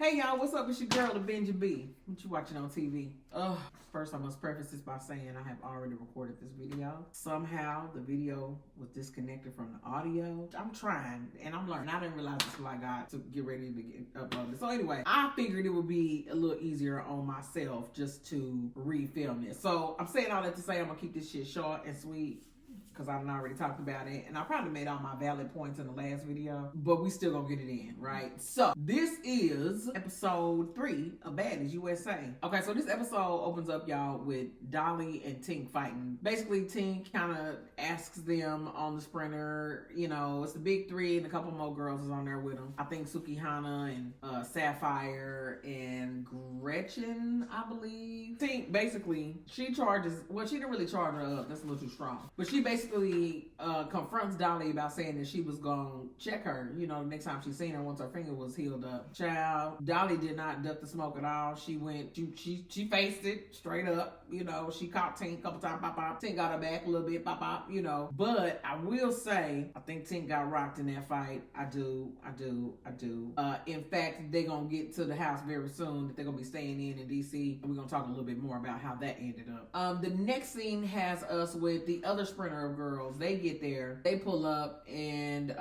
Hey y'all, what's up? It's your girl, the Benji B. What you watching on TV? First I must preface this by saying I have already recorded this video. Somehow the video was disconnected from the audio. I'm trying and I'm learning. I didn't realize this till I got to get ready to get uploaded. So anyway, I figured it would be a little easier on myself just to refilm this. So I'm saying all that to say I'm gonna keep this shit short and sweet, because I've already talked about it, and I probably made all my valid points in the last video, but we still gonna get it in, right? So this is episode 3 of Baddies USA. Okay, so this episode opens up, y'all, with Dolly and Tink fighting. Basically, Tink kind of asks them on the sprinter, you know, it's the big 3 and a couple more girls is on there with them. I think Sukihana and Sapphire and Gretchen, I believe. Tink basically, she charges, well, she didn't really charge her up, that's a little too strong, but she basically confronts Dolly about saying that she was gonna check her, you know, the next time she seen her once her finger was healed up. Child, Dolly did not duck the smoke at all. She went, she faced it straight up, you know. She caught Tink a couple times, pop pop. Tink got her back a little bit, pop pop, you know. But I will say, I think Tink got rocked in that fight. I do. In fact, they're gonna get to the house very soon that they're gonna be staying in DC. And we're gonna talk a little bit more about how that ended up. The next scene has us with the other sprinter of girls. They get there, they pull up, and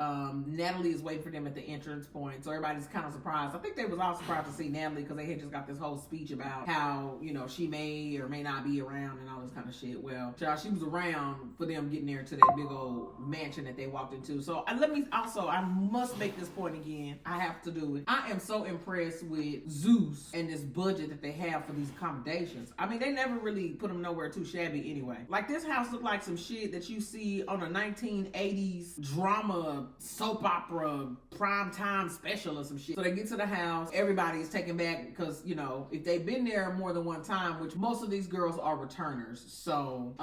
Natalie is waiting for them at the entrance point. So everybody's kind of surprised. I think they was all surprised to see Natalie because they had just got this whole speech about how, you know, she may or may not be around and all this kind of shit. Well, child, she was around for them getting there to that big old mansion that they walked into. So I must make this point again. I have to do it. I am so impressed with Zeus and this budget that they have for these accommodations. I mean, they never really put them nowhere too shabby anyway. Like, this house looked like some shit that you see on a 1980s drama soap opera primetime special or some shit. So they get to the house, everybody's taken back because, you know, if they've been there more than one time, which most of these girls are returners. So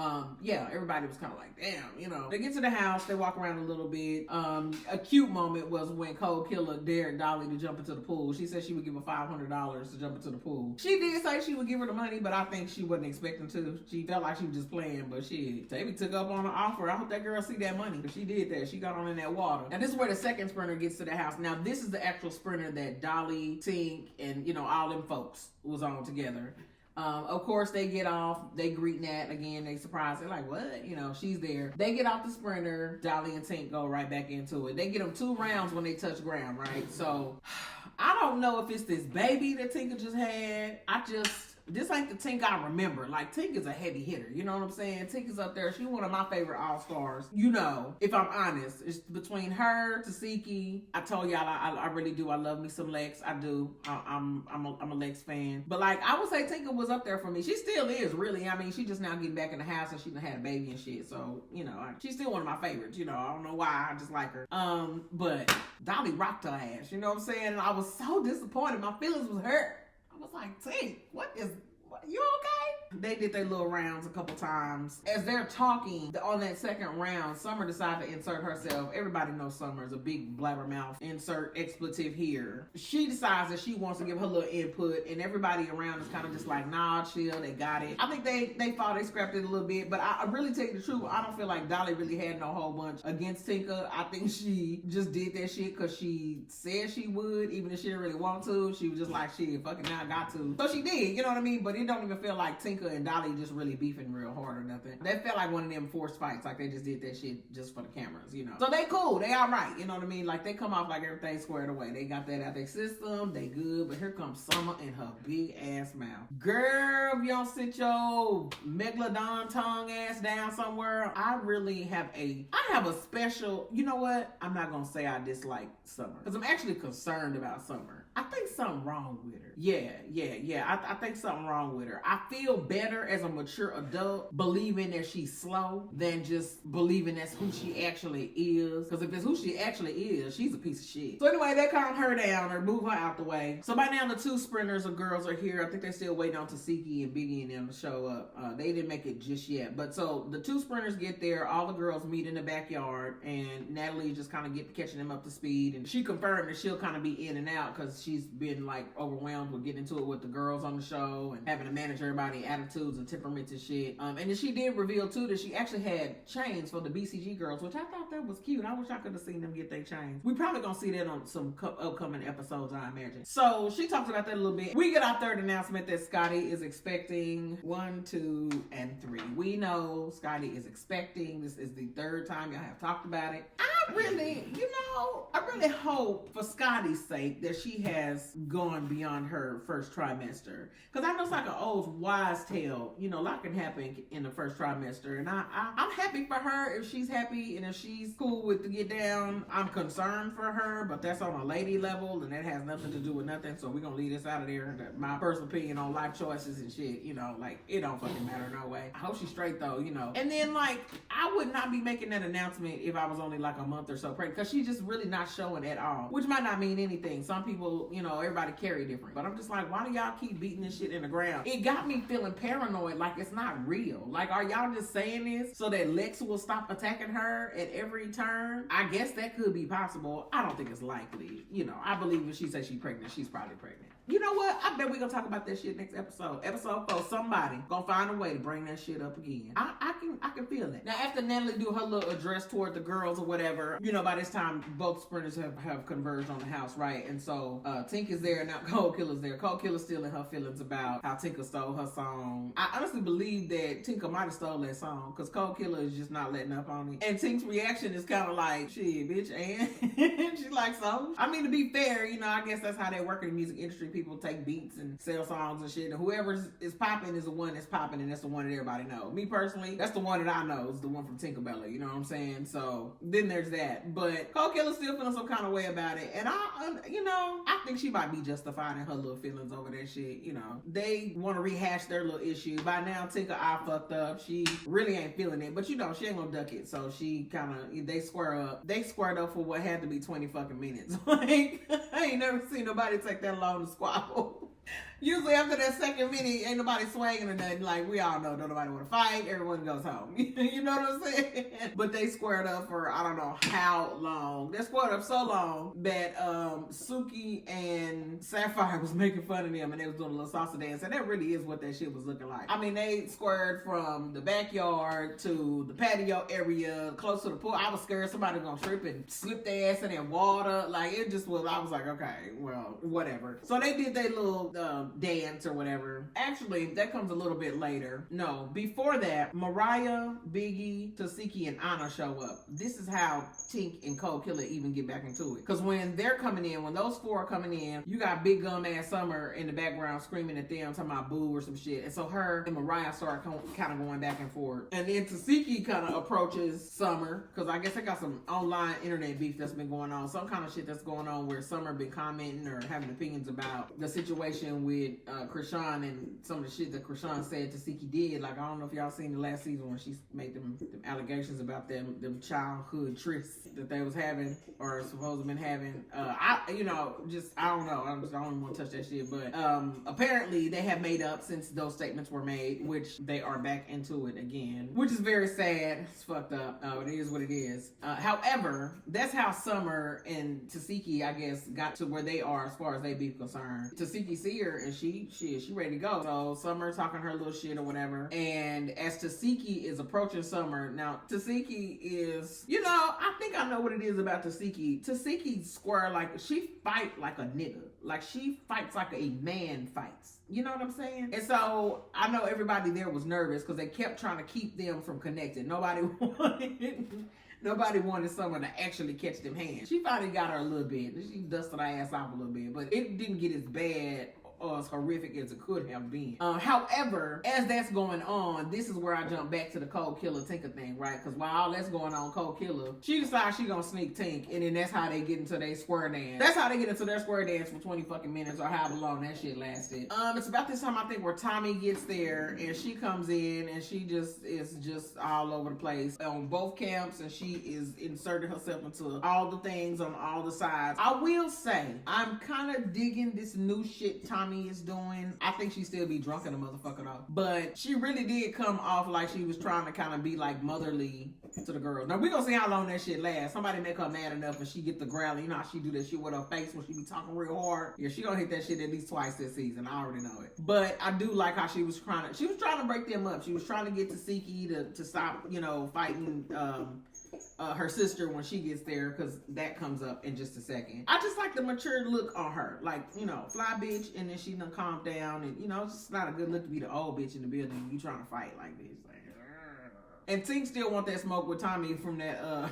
yeah, everybody was kind of like, damn, you know. They get to the house, they walk around a little bit. A cute moment was when Cold Killer dared Dolly to jump into the pool. She said she would give her $500 to jump into the pool. She did say she would give her the money, but I think she wasn't expecting to. She felt like she was just playing, but shit, Davey took up on the offer. I hope that girl see that money. If she did that, she got on in that water. Now this is where the second sprinter gets to the house. Now this is the actual sprinter that Dolly, Tink, and, you know, all them folks was on together. Of course, they get off. They greet Nat again. They surprised. They're like, what? You know, she's there. They get off the sprinter. Dolly and Tink go right back into it. They get them 2 rounds when they touch ground, right? So, I don't know if it's this baby that Tinka just had. This ain't the Tink I remember. Like, Tink is a heavy hitter. You know what I'm saying? Tink is up there. She's one of my favorite all-stars. You know, if I'm honest, it's between her, Tasiki. I told y'all I really do. I love me some Lex. I do. I'm a Lex fan. But, like, I would say Tinka was up there for me. She still is, really. I mean, she just now getting back in the house and she done had a baby and shit. So, you know, she's still one of my favorites. You know, I don't know why. I just like her. But Dolly rocked her ass. You know what I'm saying? And I was so disappointed. My feelings was hurt. I was like, Tink, you okay? They did their little rounds a couple times. As they're talking on that second round, Summer decided to insert herself. Everybody knows Summer is a big blabbermouth. Insert expletive here. She decides that she wants to give her little input, and everybody around is kind of just like, nah, chill, they got it. I think they thought they scrapped it a little bit, but I really tell you the truth, I don't feel like Dolly really had no whole bunch against Tinka. I think she just did that shit because she said she would, even if she didn't really want to. She was just like, shit, fucking now I got to. So she did, you know what I mean? But it don't even feel like Tinka and Dolly just really beefing real hard or nothing. That felt like one of them forced fights, like they just did that shit just for the cameras, you know. So they cool, they all right, you know what I mean? Like, they come off like everything squared away. They got that out their system, they good, but here comes Summer and her big ass mouth. Girl, if you don't sit your megalodon tongue ass down somewhere, I have a special, you know what? I'm not gonna say I dislike Summer, because I'm actually concerned about Summer. I think something wrong with her. Yeah. I think something wrong with her. I feel better as a mature adult believing that she's slow than just believing that's who she actually is. Because if it's who she actually is, she's a piece of shit. So anyway, they calm her down or move her out the way. So by now the 2 sprinters or girls are here. I think they're still waiting on Tasiki and Biggie and them to show up. They didn't make it just yet. But so the 2 sprinters get there. All the girls meet in the backyard, and Natalie just kind of catching them up to speed. And she confirmed that she'll kind of be in and out because she's been like overwhelmed with getting into it with the girls on the show and having to manage everybody out attitudes and temperaments and shit. And then she did reveal too that she actually had chains for the BCG girls, which I thought that was cute. I wish I could have seen them get their chains. We probably gonna see that on some upcoming episodes, I imagine. So she talks about that a little bit. We get our third announcement that Scotty is expecting 1, 2, and 3. We know Scotty is expecting. This is the third time y'all have talked about it. I really hope for Scotty's sake that she has gone beyond her first trimester. Because I know it's like an old wise tale. You know, a lot can happen in the first trimester. And I'm happy for her if she's happy and if she's cool with the get down. I'm concerned for her, but that's on a lady level and that has nothing to do with nothing. So we're going to leave this out of there. My personal opinion on life choices and shit, you know, like it don't fucking matter no way. I hope she's straight though, you know. And then like, I would not be making that announcement if I was only like a month or so pregnant, because she's just really not showing at all, which might not mean anything. Some people, you know, everybody carry different, but I'm just like, why do y'all keep beating this shit in the ground? It got me feeling paranoid, like it's not real. Like, are y'all just saying this so that Lex will stop attacking her at every turn? I guess that could be possible. I don't think it's likely. You know, I believe if she says she's pregnant, she's probably pregnant. You know what? I bet we're gonna talk about that shit next episode. Episode 4, somebody gonna find a way to bring that shit up again. I can feel that. Now, after Natalie do her little address toward the girls or whatever, you know, by this time, both sprinters have converged on the house, right? And so, Tink is there, now Cold Killer's there. Cold Killer's still in her feelings about how Tinker stole her song. I honestly believe that Tinker might have stole that song, because Cold Killer is just not letting up on it. And Tink's reaction is kind of like, shit, bitch, and she's like, so? I mean, to be fair, you know, I guess that's how they work in the music industry. People take beats and sell songs and shit, and whoever is popping is the one that's popping, and that's the one that everybody knows. Me personally, that's the one that I know is the one from Tinkerbella, you know what I'm saying? So then there's that. But Cold Killer's still feeling some kind of way about it, and I think she might be justified in her little feelings over that shit. You know, they want to rehash their little issue. By now, Tinker eye fucked up. She really ain't feeling it, but you know, she ain't gonna duck it. So she kind of, they square up. They squared up for what had to be 20 fucking minutes. Like, I ain't never seen nobody take that long to squabble. Usually after that second minute, ain't nobody swinging or nothing. Like, we all know, don't nobody want to fight. Everyone goes home. You know what I'm saying? But they squared up for, I don't know how long. They squared up so long that Suki and Sapphire was making fun of them, and they was doing a little salsa dance. And that really is what that shit was looking like. I mean, they squared from the backyard to the patio area, close to the pool. I was scared somebody was going to trip and slip their ass in that water. Like, it just was, I was like, okay, well, whatever. So they did their little dance or whatever. Actually, that comes a little bit later. No, before that, Mariah, Biggie, Tasiki, and Anna show up. This is how Tink and Cold Killer even get back into it. Because when they're coming in, when those four are coming in, you got Big Gum Ass Summer in the background screaming at them, talking about boo or some shit. And so her and Mariah start kind of going back and forth. And then Tasiki kind of approaches Summer, because I guess they got some online internet beef that's been going on. Some kind of shit that's going on where Summer been commenting or having opinions about the situation with Krishan and some of the shit that Krishan said Tasiki did. Like, I don't know if y'all seen the last season when she made them allegations about them childhood trysts that they was having or supposed to been having. I don't know. I don't even want to touch that shit. But apparently they have made up since those statements were made, which they are back into it again, which is very sad. It's fucked up. It is what it is. However, that's how Summer and Tasiki, I guess, got to where they are as far as they be concerned. Tasiki see her and she ready to go. So Summer talking her little shit or whatever. And as Tasiki is approaching Summer, now Tasiki is, you know, I think I know what it is about Tasiki. Tasiki square, like, she fight like a nigga. Like, she fights like a man fights. You know what I'm saying? And so I know everybody there was nervous because they kept trying to keep them from connecting. Nobody wanted someone to actually catch them hands. She finally got her a little bit. She dusted her ass off a little bit, but it didn't get as bad or as horrific as it could have been. However, as that's going on, this is where I jump back to the Cold Killer Tinker thing, right? Because while all that's going on, Cold Killer, she decides she gonna sneak Tink, and then that's how they get into their square dance. That's how they get into their square dance for 20 fucking minutes or however long that shit lasted. It's about this time, I think, where Tommy gets there, and she comes in, and she just is just all over the place on both camps, and she is inserting herself into all the things on all the sides. I will say, I'm kind of digging this new shit Tommy Tommy is doing. I think she still be drunk in a motherfucker though. But she really did come off like she was trying to kind of be like motherly to the girls. Now we gonna see how long that shit lasts. Somebody make her mad enough and she get the growling. You know how she do that shit with her face when she be talking real hard. Yeah, she gonna hit that shit at least twice this season. I already know it. But I do like how she was trying to break them up. She was trying to get Tasiki to stop, you know, fighting her sister when she gets there, because that comes up in just a second. I just like the mature look on her, like, you know, fly bitch, and then she done calmed down, and you know, it's just not a good look to be the old bitch in the building. You trying to fight like this, like. And Tink still want that smoke with Tommy from that,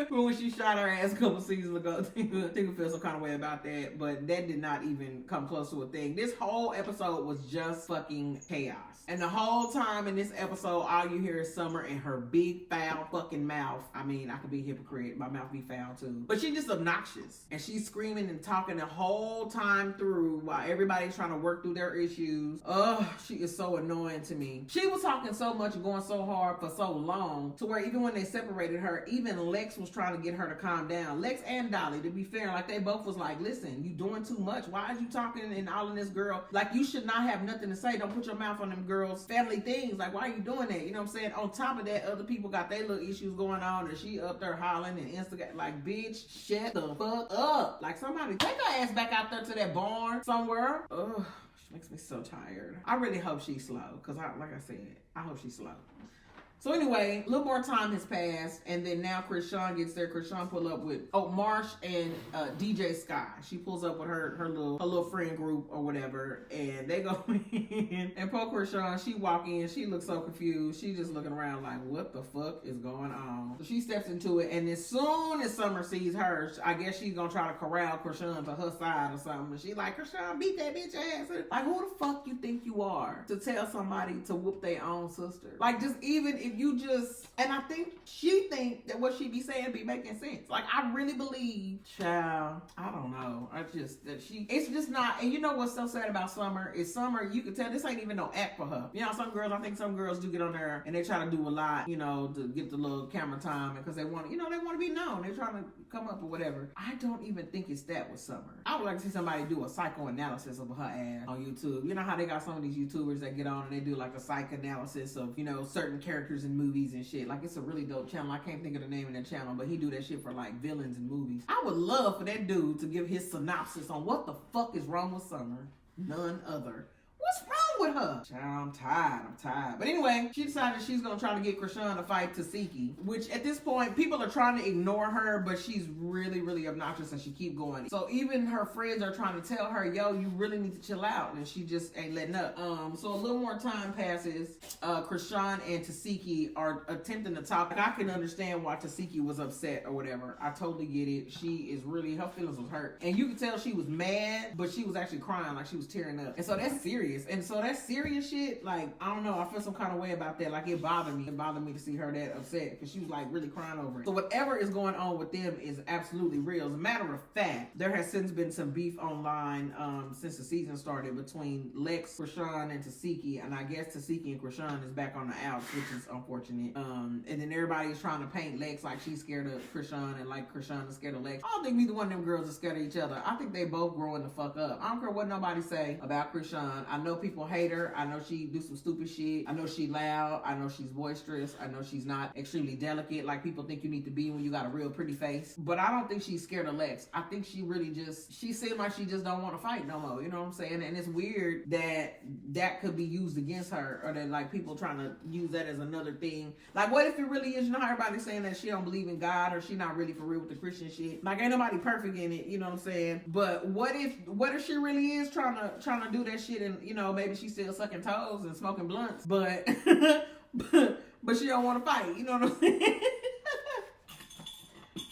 from when she shot her ass a couple seasons ago. Tink feel some kind of way about that, but that did not even come close to a thing. This whole episode was just fucking chaos. And the whole time in this episode, all you hear is Summer and her big foul fucking mouth. I mean, I could be a hypocrite. My mouth be foul too. But she's just obnoxious. And she's screaming and talking the whole time through while everybody's trying to work through their issues. Ugh, she is so annoying to me. She was talking so much, going so hard for so long, to where even when they separated her, even Lex was trying to get her to calm down. Lex and Dolly, to be fair, like they both was like, listen, you doing too much. Why is you talking and all in this girl? Like, you should not have nothing to say. Don't put your mouth on them girls' family things. Like, why are you doing that? You know what I'm saying? On top of that, other people got their little issues going on, and she up there hollering and instigate. Like, bitch, shut the fuck up. Like, somebody take her ass back out there to that barn somewhere. Ugh, she makes me so tired. I really hope she's slow, because like I said, I hope she's slow. So anyway, a little more time has passed, and then now Krishan gets there. Krishan pull up with Marsh and DJ Sky. She pulls up with her little friend group or whatever, and they go in. And poor Krishan, she walk in, she looks so confused. She just looking around like, what the fuck is going on? So she steps into it, and as soon as Summer sees her, I guess she's gonna try to corral Krishan to her side or something. And she like, Krishan, beat that bitch ass. Like, who the fuck you think you are to tell somebody to whoop their own sister? Like, just even if you just, and I think she think that what she be saying be making sense. Like, I really believe, child, I don't know. It's just not, and you know what's so sad about Summer is Summer, you can tell this ain't even no act for her. You know, I think some girls do get on there and they try to do a lot, you know, to get the little camera time because they want to, you know, they want to be known. They're trying to come up or whatever. I don't even think it's that with Summer. I would like to see somebody do a psychoanalysis of her ass on YouTube. You know how they got some of these YouTubers that get on and they do like a psychoanalysis of, you know, certain characters in movies and shit. Like, it's a really dope channel. I can't think of the name of that channel, but he do that shit for like villains in movies. I would love for that dude to give his synopsis on what the fuck is wrong with Summer. None other. What's wrong with her? Child, I'm tired. But anyway, she decided she's gonna try to get Krishan to fight Tasiki, which at this point, people are trying to ignore her, but she's really, really obnoxious and she keep going. So even her friends are trying to tell her, yo, you really need to chill out, and she just ain't letting up. So a little more time passes. Krishan and Tasiki are attempting to talk. I can understand why Tasiki was upset or whatever. I totally get it. She is really, her feelings was hurt. And you could tell she was mad, but she was actually crying, like she was tearing up. And so that's serious. And so that serious shit, like, I don't know, I feel some kind of way about that. Like, it bothered me. It bothered me to see her that upset because she was like really crying over it. So whatever is going on with them is absolutely real. As a matter of fact, there has since been some beef online since the season started between Lex, Krishan, and Tasiki. And I guess Tasiki and Krishan is back on the outs, which is unfortunate. And then everybody is trying to paint Lex like she's scared of Krishan and like Krishan is scared of Lex. I don't think neither one of them girls are scared of each other. I think they both growing the fuck up. I don't care what nobody say about Krishan. I know people hate her. I know she do some stupid shit. I know she loud. I know she's boisterous. I know she's not extremely delicate like people think you need to be when you got a real pretty face. But I don't think she's scared of Lex. I think she really she seemed like she just don't want to fight no more. You know what I'm saying? And it's weird that could be used against her, or that like people trying to use that as another thing. Like, what if it really is, you know how everybody's saying that she don't believe in God or she not really for real with the Christian shit? Like, ain't nobody perfect in it, you know what I'm saying? But what if she really is trying to do that shit, and you know, maybe she's still sucking toes and smoking blunts, but but she don't want to fight, you know what I'm saying?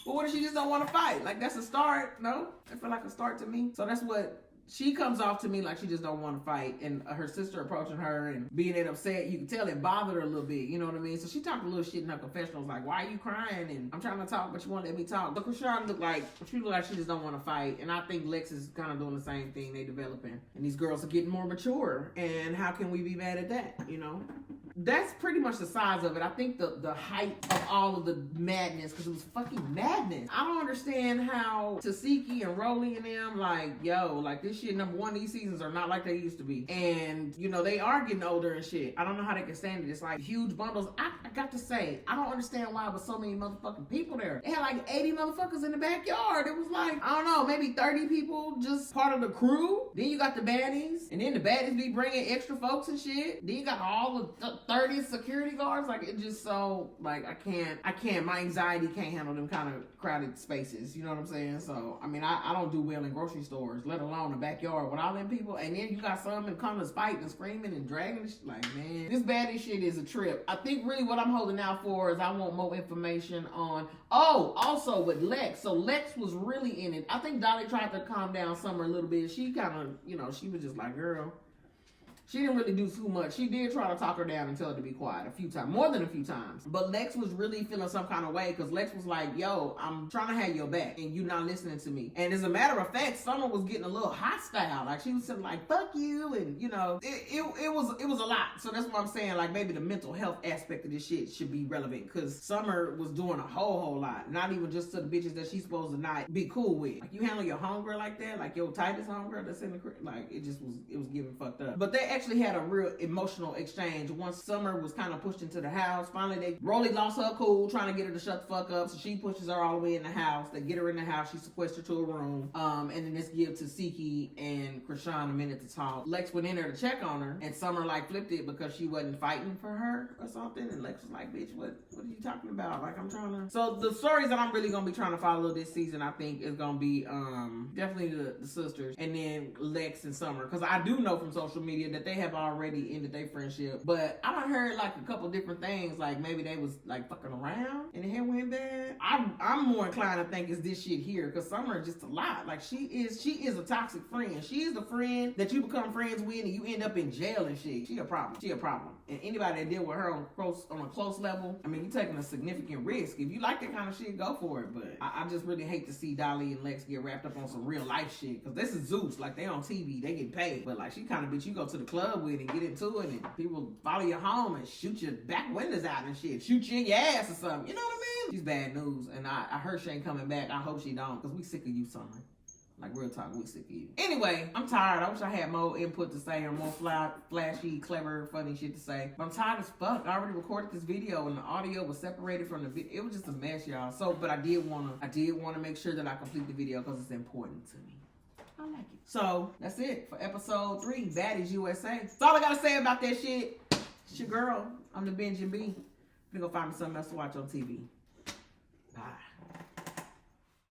But what if she just don't want to fight? Like, that's a start, no? I feel like a start to me. So that's what she comes off to me, like she just don't want to fight. And her sister approaching her and being that upset, you can tell it bothered her a little bit, you know what I mean? So she talked a little shit in her confessionals, like, why are you crying? And I'm trying to talk, but you won't let me talk. But Krishan looked like she just don't want to fight. And I think Lex is kind of doing the same thing. They developing. And these girls are getting more mature. And how can we be mad at that, you know? that's pretty much the size of it. I think the height of all of the madness, because it was fucking madness. I don't understand how Tasiki and Rolly and them, like, yo, like this shit, number one, these seasons are not like they used to be. And, you know, they are getting older and shit. I don't know how they can stand it. It's like huge bundles. I got to say, I don't understand why there was so many motherfucking people there. They had like 80 motherfuckers in the backyard. It was like, I don't know, maybe 30 people just part of the crew. Then you got the baddies, and then the baddies be bringing extra folks and shit. Then you got all the 30 security guards. Like, it just so, like, I can't, my anxiety can't handle them kind of crowded spaces. You know what I'm saying? So, I mean, I don't do well in grocery stores, let alone the backyard with all them people. And then you got some that come to fight and screaming and dragging and shit. Like, man, this baddie shit is a trip. I think really what I'm holding out for is I want more information on, also with Lex. So Lex was really in it. I think Dolly tried to calm down Summer a little bit. She kind of, you know, she was just like, girl, she didn't really do too much. She did try to talk her down and tell her to be quiet a few times, more than a few times. But Lex was really feeling some kind of way because Lex was like, yo, I'm trying to have your back and you not listening to me. And as a matter of fact, Summer was getting a little hostile. Like she was saying like, fuck you. And you know, it was a lot. So that's what I'm saying. Like maybe the mental health aspect of this shit should be relevant because Summer was doing a whole lot. Not even just to the bitches that she's supposed to not be cool with. Like you handle your homegirl like that, like your tightest homegirl that's in the crib. Like it was getting fucked up. But they actually had a real emotional exchange. Once Summer was kind of pushed into the house, finally Rolly lost her cool, trying to get her to shut the fuck up, so she pushes her all the way in the house. They get her in the house, she's sequestered to a room, and then this gives Tasiki and Krishan a minute to talk. Lex went in there to check on her, and Summer like flipped it because she wasn't fighting for her or something, and Lex was like, bitch, what are you talking about? Like I'm trying to... So the stories that I'm really gonna be trying to follow this season, I think, is gonna be definitely the sisters, and then Lex and Summer, because I do know from social media that they have already ended their friendship, but I done heard like a couple different things, like maybe they was like fucking around and it went bad. I'm more inclined to think it's this shit here, because Summer is just a lot. Like she is a toxic friend. She is the friend that you become friends with and you end up in jail and shit. She a problem. And anybody that deal with her on a close level, I mean, you taking a significant risk. If you like that kind of shit, go for it. But I just really hate to see Dolly and Lex get wrapped up on some real life shit, because this is Zeus. Like they on TV, they get paid, but like she kind of bitch you go to the club with and get into it and people follow you home and shoot your back windows out and shit, shoot you in your ass or something. You know what I mean? She's bad news, and I heard she ain't coming back. I hope she don't, because we sick of you, Summer. Like real talk, we sick of you. Anyway, I'm tired. I wish I had more input to say or more flashy, clever, funny shit to say. But I'm tired as fuck. I already recorded this video and the audio was separated from the video. It was just a mess, y'all. So, but I did wanna make sure that I complete the video because it's important to me. I like it. So that's it for episode 3, Baddies USA. That's all I gotta say about that shit. It's your girl. I'm the Benji B. I'm gonna go find me something else to watch on TV. Bye.